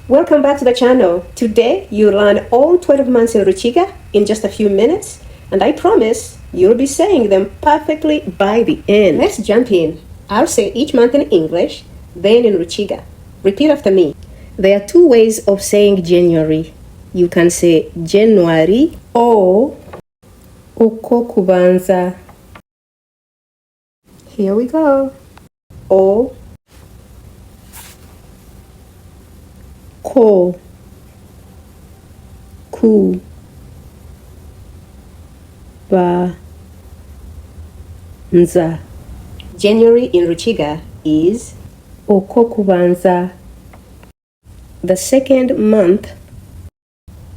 Welcome back to the channel. Today you learn all 12 months in Rukiga in just a few minutes, and I promise you'll be saying them perfectly by the end. Let's jump in. I'll say each month in English, then in Rukiga. Repeat after me. There are two ways of saying January. You can say January or Okokubanza. Here we go. O Ko Ku Ba Nza. January in Rukiga is Okokubanza. The second month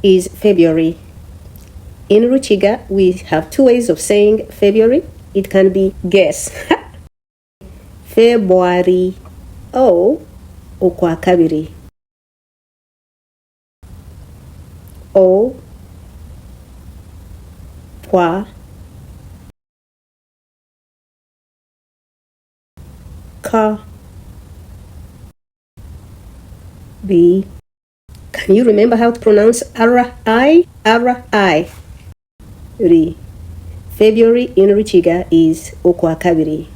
is February. In Rukiga, we have two ways of saying February. It can be guess. February o Okwakabiri. O Kwa Ka Bi. Can you remember how to pronounce R-I? R-I. Ri. February in Rukiga is Okwakabiri.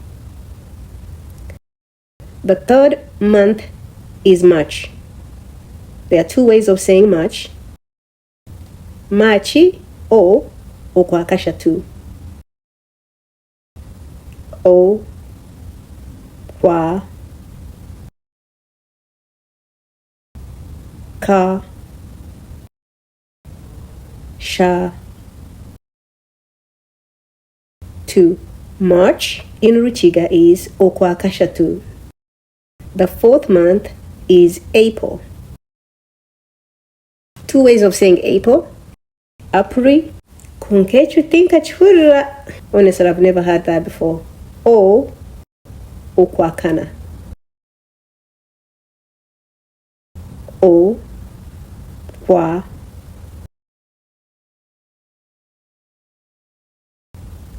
The third month is March. There are two ways of saying March. Machi o Okwakashatu. O Kwa Ka Sha Tu. March in Rukiga is Okwakashatu. The fourth month is April. Two ways of saying April. April. Kunkechu tinka churra. Honestly, I've never heard that before. O Okwakana. O Kwa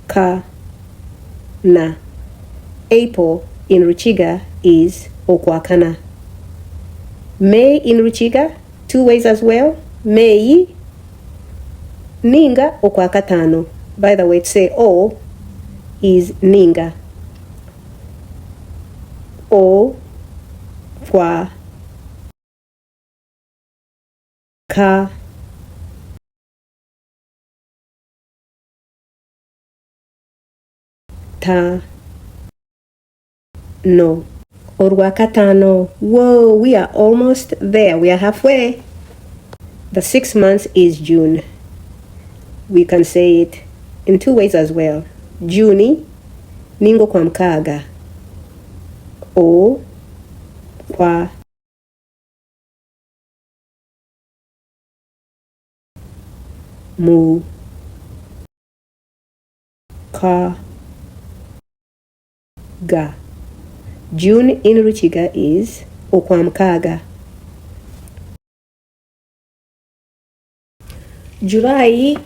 Ka Na. April in Rukiga is Okwakana. May in Rukiga, two ways as well. May Ninga Okwakatano. By the way, to say O is Ninga. O Kwa Ka Ta No. Orwakatano. Whoa, we are almost there. We are halfway. The 6th month is June. We can say it in two ways as well. Juni Ningo kwa mkaga. O Kwa Mu Ka Ga. June in Rukiga is Okwamkaga. July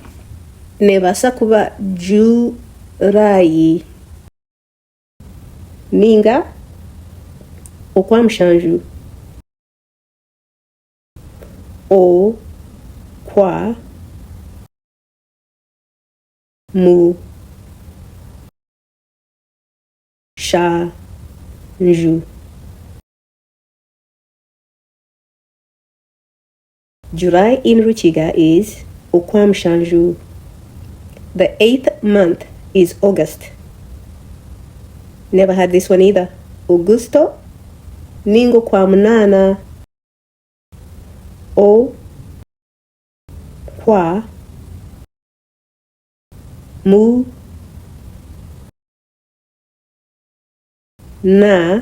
nebasa kuba July. Ninga Okwamshanju. O Kwa Mu Sha Nju. July in Rukiga is Okwamshanju. The 8th month is August. Never had this one either. Augusto Ningo kwa munana. O Kwa Mu Na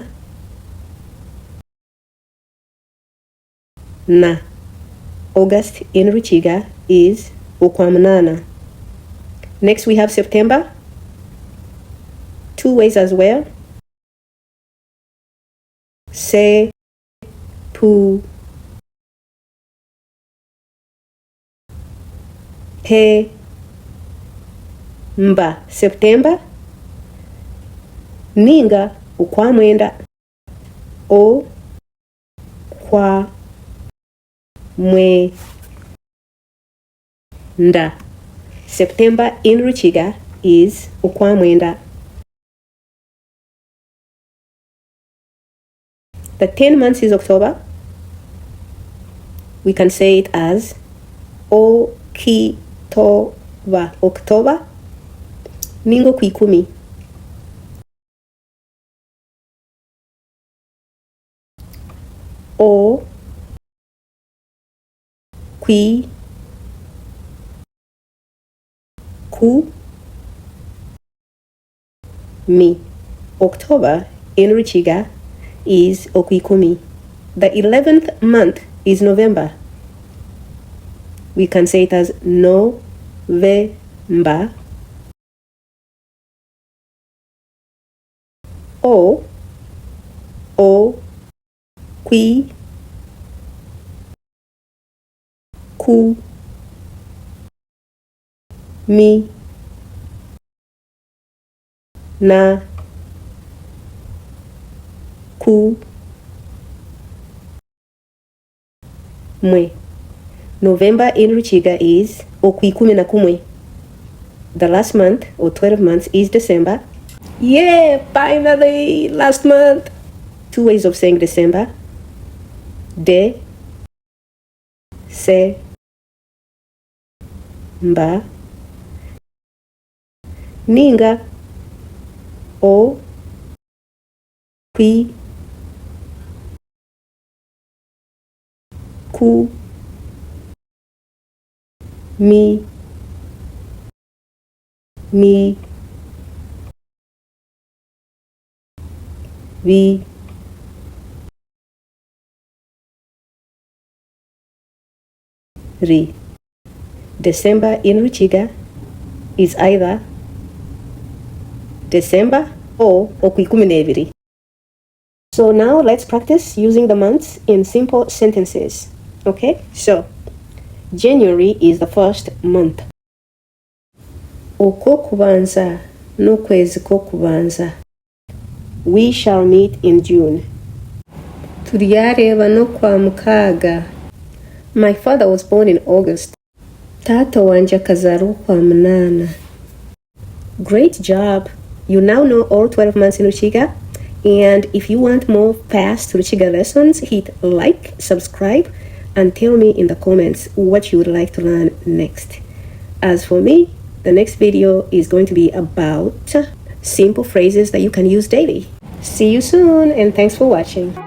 Na. August in Rukiga is Okwamunana. Next we have September. Two ways as well. Se Pu He Mba. September Ninga Okwamwenda. O Kwa Mwe. Nda. September in Rukiga is Okwamwenda. The 10 months is October. We can say it as Okitoba. October. Ningo kwikumi. O Kwi Ku Mi. October in Rukiga is Okwikumi. The 11th month is November. We can say it as November. O Kwi Ku Mi Na Ku Mwe. November in Rukiga is Okwikumi na kumwe. The last month or 12 months is December. Yeah, finally, last month. 2 ways of saying December. De Se Mba Ninga O Kwi Ku Mi Vi Ri. December in Rukiga is either December or Okwikumineviri. So now let's practice using the months in simple sentences. Okay, so January is the first month. Okwokubanza n'okwezi kwokubanza. We shall meet in June. Tulyareba no kwa mukaaga. My father was born in August. Taata wanje akazaalwa kwa munana. Great job! You now know all 12 months in Rukiga. And if you want more fast Rukiga lessons, hit like, subscribe, and tell me in the comments what you would like to learn next. As for me, the next video is going to be about simple phrases that you can use daily. See you soon, and thanks for watching.